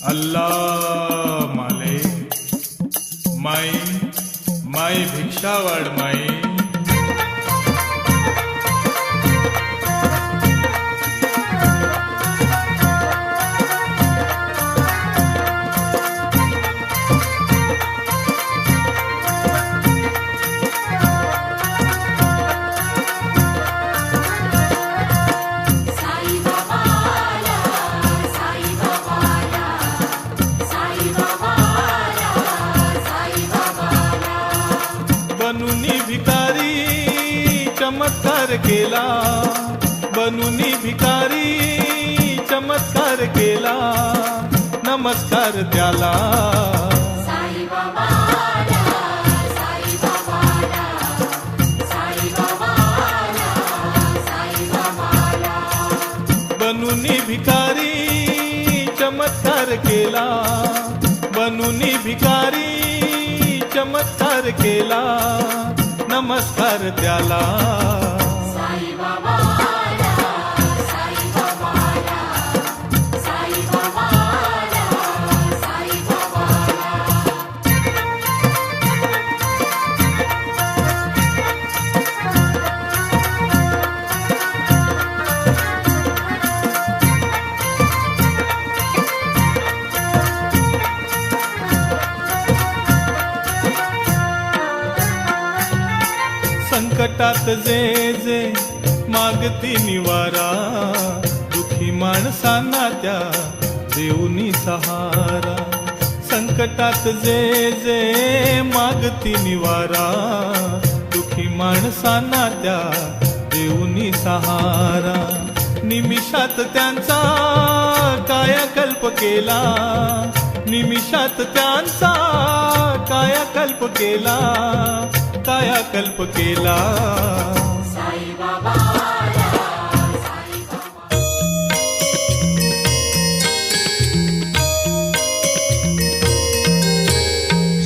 अल्लाह माले माई भिक्षा वाढ माई. बनूनी भिकारी चमत्कार केला, बनूनी भिकारी चमत्कार केला, नमस्कार त्याला. बनूनी भिकारी चमत्कार केला, बनूनी भिकारी चमत्कार केला, नमस्कार त्याला. संकटात जे जे मागती निवारा, दुखी माणसांना त्या देऊनी सहारा. संकटात जे जे मागती निवारा, दुखी माणसांना त्या देऊनी सहारा. निमिषात त्यांचा कायाकल्प केला, निमिषात त्यांचा कायाकल्प केला, कायाकल्प केला.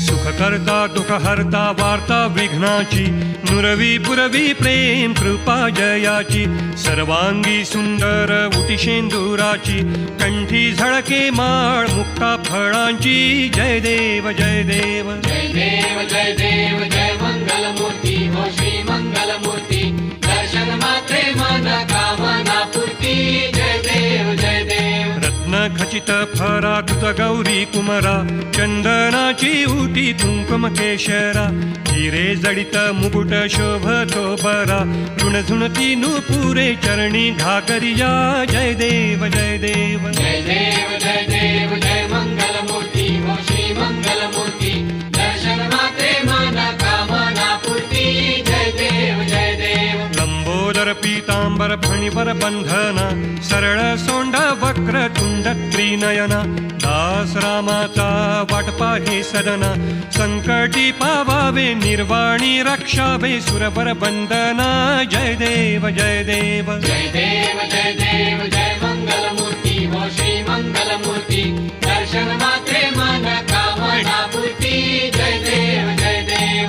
सुखकर्ता दुःखहर्ता वार्ता विघ्नाची, नुरवी पुरवी प्रेम कृपा जयाची. सर्वांगी सुंदर उटिशेंदुराची, कंठी झळके माळ मुक्ता फळांची. जय देव जय देव जय देव जय देव जय मंगलमूर्ती हो श्री मंगलमूर्ती. दर्शन मात्रे मन कामना पूर्ती. जय देव जय देव. रत्न खचित फराकृत गौरी कुमरा, चंदनाची उटी कुंकुम केशरा. हिरे जडित मुकुट शोभतो बरा, ऋणझुणती नुपुरे चरणी घागरिया. जय देव जय देव जय देव जय देव जय मंगलमूर्ती हो श्री मंगलमूर्ती. दर्शन मात्रे मन कामना पूर्ती. जय देव जय देव. लंबोदर पीतांबर फणीवर बंधना, सरळ सोंड वक्र तुंड त्रिनयना. दास रामाचा वाटपा हे सदना, संकटी पावावे निर्वाणी रक्षावे सुरवर बंदना. जय देव जय देव जय देव जय देव जय मंगलमूर्ती हो श्री मंगलमूर्ती. दर्शन मात्रे मन कामना पूर्ती. जय देव जय देव.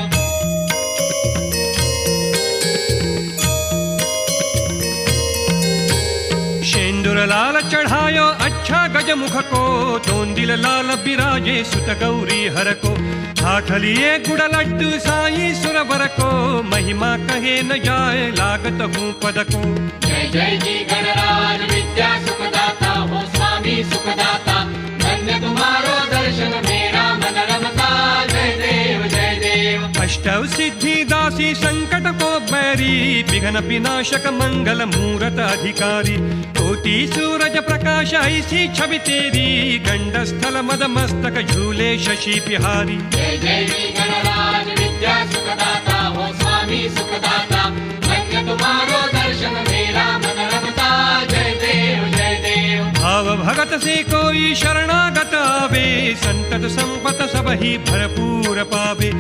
शेंदुर लाल चढ़ायो अच्छा गजमुख को, तोंदिल लाल बिराजे सुत गौरी हर को. हाथ लिए गुड़ लड्डू साई सुरवर को, महिमा कहे न जाए लागत हूँ पद को. जय जय जी गणराज विद्या सुखदाता हो स्वामी सुखदाता. धन्य तुम्हारो दर्शन मेरा मन रमता. जय देव जय देव. अष्टौ सिद्धि दासी संकट को बैरी, विघ्न विनाशक मंगल मूरत अधिकारी. कोटि सूरज प्रकाश ऐसी छवि तेरी, गंड स्थल मद मस्तक झूले शशि बिहारी. जय जय जी गणराज विद्या सुखदाता हो स्वामी सुखदाता. धन्य तुम्हारो दर्शन मेरा मन रमता. जय देव जय देव. भाव भगत से कोई शरणागत आवे, संतत संपत सब ही भरपूर पावे.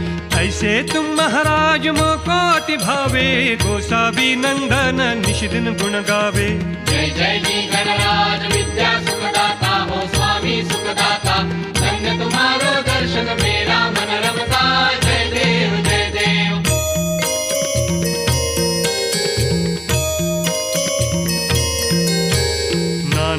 ऐसे तुम महाराज मोको अति भावे, गोसावी नंदन निशिदिन गुण गावे. जय जय जी गणराज विद्या सुखदाता हो स्वामी सुखदाता. धन्य तुम्हारो दर्शन मेरा मन रमता. जय देव जय देव.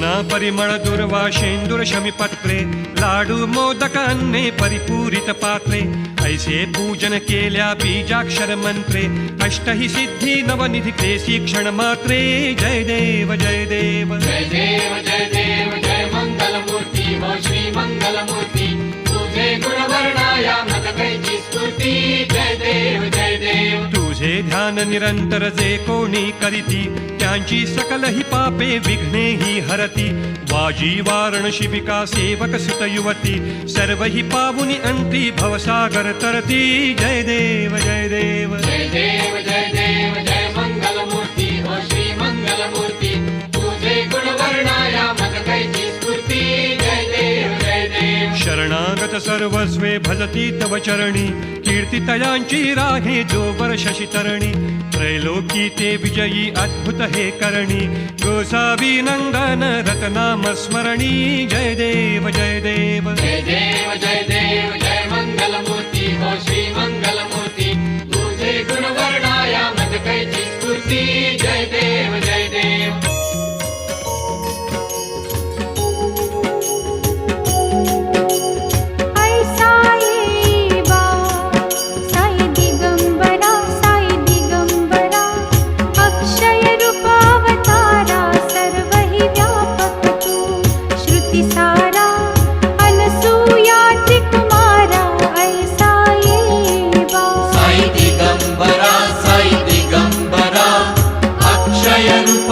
नाना परिमळ दुर्वा शेंदूर शमीपत्रे लाडू मोदक अन्ने परिपूरित पात्रे ऐसे पूजन केल्या बीजाक्षर मंत्रे अष्टही सिद्धी नवनिधी क्लेशी क्षण मात्रे जय देव जय देव जय देव जय देव जय मंगल मूर्ती हो श्री मंगल मूर्ती तुझे गुण वर्णाया मत कैची स्तुती जय देव जय देव तुझे ध्यान निरंतर जे कोणी करीती त्यांची सकल ही पापे विघ्ने ही हरती वाजी वारण शिबिका सेवक सुत युवती सर्व ही पावुनी अंती भवसागर तरती जय देव जय देव जय देव जय देव जय मंगल मूर्ती हो श्री मंगल मूर्ती तुझे गुण वर्णाया मत कैची स्तुती जय देव जय देव शरणागत सर्वस्वे भजती तव चरणी कीर्ती तयांची राहे जो वर्षशी तरणी त्रैलोकी ते विजयी अद्भुत हे करणी गोसावी नंदन रतनाम स्मरणी जय देव जय देव जय देव जय देव जय मंगल मूर्ती हो श्री मंगल मूर्ती तुझे गुण वर्णाया मत कैची स्तुती जय देव जय देव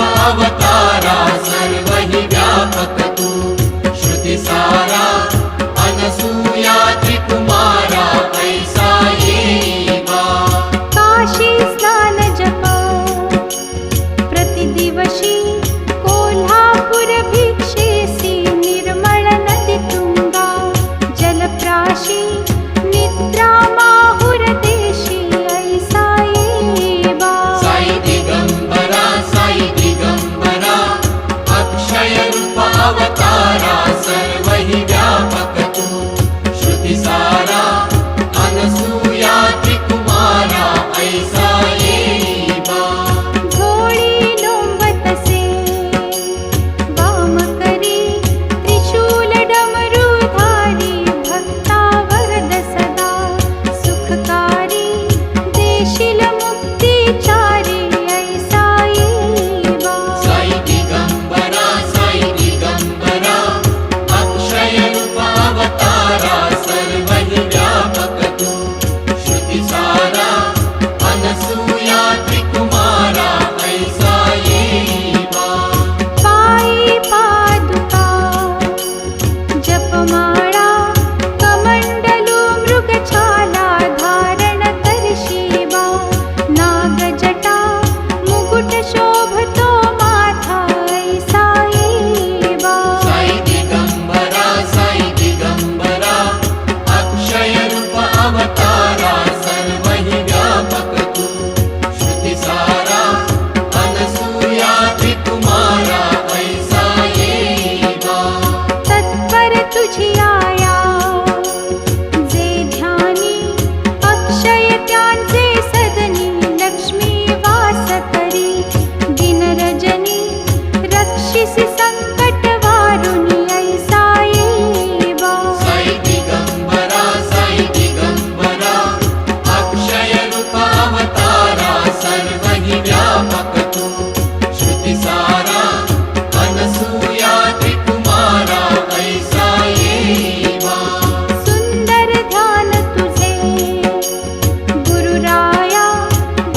अवतारा सर्वहि व्यापक तू श्रुति सारा अनसूया त्रिकुमारा ऐसा येवा काशी स्नान जप प्रतिदिवशी कोल्हापुर भिक्षेसी निर्मळ नदी तुंगा जलप्राशी निद्रा माहुर देशी ऐसा येवा साई दिगंबरा अक्षय रूप अवतारा सर्वहि व्यापक तू श्रुति सारा अनसूया त्रिकुमारा ऐसा येवा झोळी लोंबतसे वाम करी त्रिशूल डमरुधारी भक्ता वरद सदा सुखकारी देशील मुक्तिचारी ऐसा येवा साई दिगंबरा अक्षय रूप अवतारा सर्वहि व्यापक तू श्रुति सारा अनसूया त्रिकुमारा ऐसा येवा पायी पादुका जपमाळा कमंडलू मृगछाला धारण करशिवा नागजटा मुकुट शोभतो माथा ऐसा येवा साई दिगंबरा अक्षय रूप अवतारा सर्वहि व्यापक तू श्रुति सारा अनसूया त्रिकुमारा ऐसा येवा तत्पर तुझी आया जे ध्यानी अक्षय त्यांचे सदनी लक्ष्मी वास करी दिन रजनी रक्षिसी संकट वारुणी ऐसा येवा साई दिगंबरा अक्षय रूप अवतारा सर्वहि व्यापक तू श्रुति सारा अनसूया त्रिकुमारा ऐसा येवा सुंदर ध्यान तुझे गुरुराया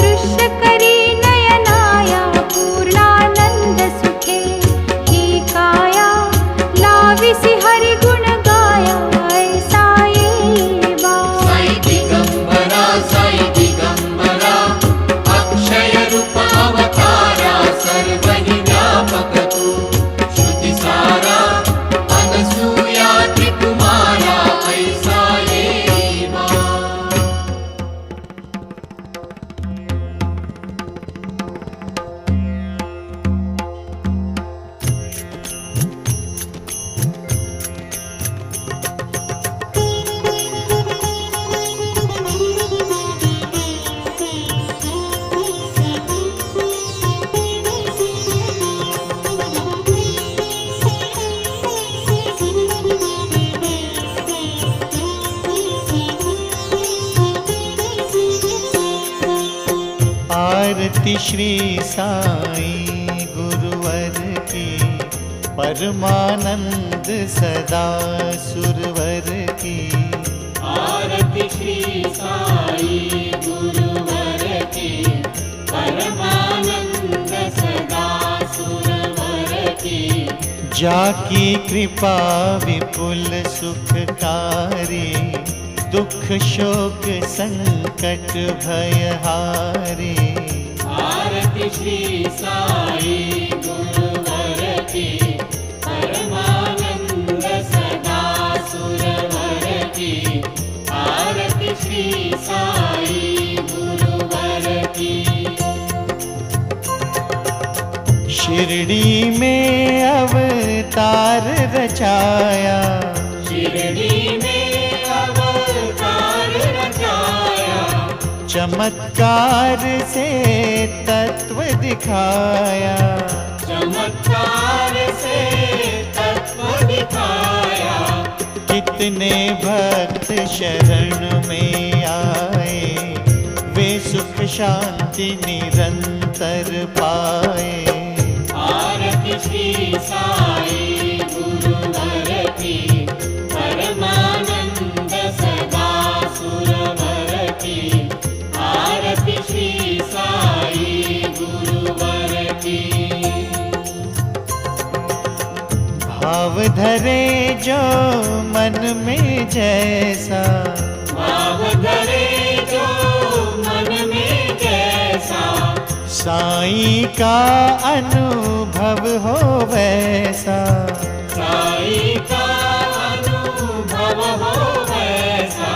दृश्य करी नयनाया पूर्णानंद सुखे ही आरती श्री साई गुरुवर की, परमानंद सदा सुरवर की। आरती श्री साई गुरुवर की, परमानंद सदा सुरवर की। जाकी कृपा विपुल सुखकारी, दुख शोक संकट भयहारी। आरती श्री साई गुरुवर की, परमानंद सदा सुरवर की। आरती श्री साई गुरुवर की। शिरडी में अवतार रचाया, शिरडी में अवतार रचाया। चमत्कार से तत्व दिखाया, चमत्कार से तत्व दिखाया। कितने भक्त शरण में आए, वे सुख शांति निरंतर पाए। आरती श्री साई गुरुवर की, परमानंद सदा सुरवर की। आरती श्री साई गुरुवर की। भाव धरे जो मन में जैसा, भाव धरे जो मन में जैसा। साईं का अनुभव हो वैसा, साईं का अनुभव हो वैसा।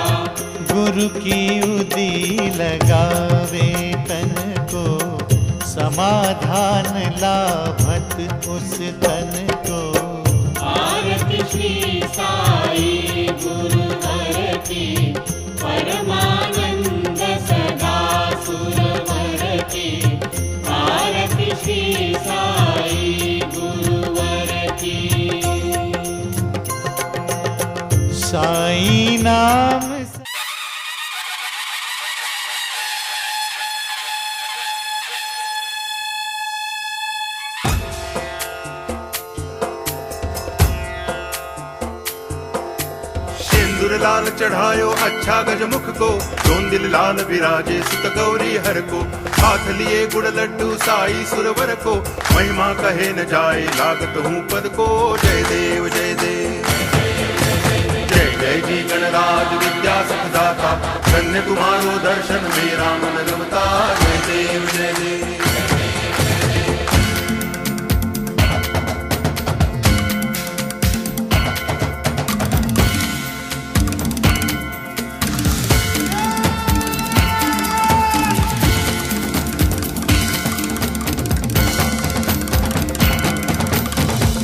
गुरु की उदी लगावे तन को, समाधान लाभत उस तन को। आरती श्री साई गुरुवर की, परमानंद सदा सुरवर की। आरती श्री साई गुरुवर की। साईं नाम सिंदूर लाल चढ़ायो अच्छा गजमुख को, चोंदिल लाल विराजे सुत गौरी हर को। हाथ लिए गुड़ लड्डू साई सुरवर को, महिमा कहे न जाए लागत हूँ पद को। जय देव जय देव जय जय जी गणराज विद्या सुखदाता, धन्य तुम्हारो दर्शन मेरा मन रमता। जय देव जय देव।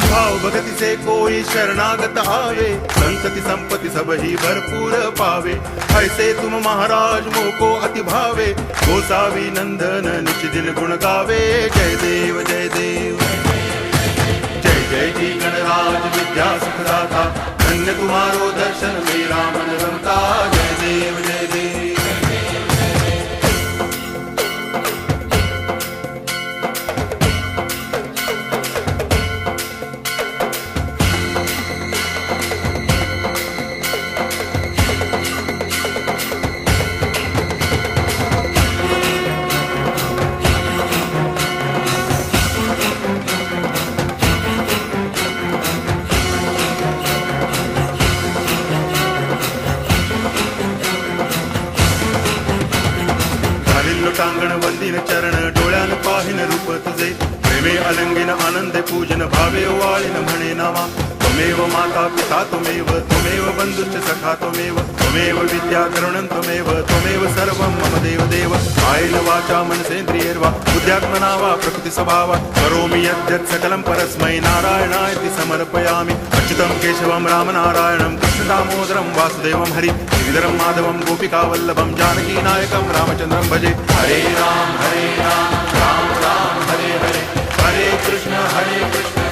भाव भगति से कोई शरणागत आवे, संतति संपत्ति सब ही भरपूर पावे। ऐसे तुम महाराज मोको अति भावे, गोसावी नंदन निच दिन गुण गावे। जय देव जय देव जय जय जी गणराज विद्या सुखदाता, धन्य तुम्हारो दर्शन मेरा मन रमता। जय देव जय देव। टांगण वंदिन चरण, डोळ्यान पाहिन रूप तुझे। प्रेमे अलंगिन आनंदे पूजन, भावे वाळिन म्हणे नावा। त्वमेव माता पिता त्वमेव, त्वमेव बंधुश्च सखा त्वमेव। त्वमेव विद्या करुणं त्वमेव, त्वमेव सर्वं मम देव देव। कायेन वाचा मनसेन्द्रियैर्वा बुद्ध्यात्मना वा प्रकृति स्वभावात् करोमि यद्यत् सकलं परस्मै नारायणायति समर्पयामि। अच्युतं केशवं रामनारायणं कृष्ण दामोदरं वासुदेवं हरि श्रीधरं माधवं गोपिकावल्लभं जानकीनायकं रामचन्द्रं भजे। हरे राम राम राम हरे हरे, हरे कृष्ण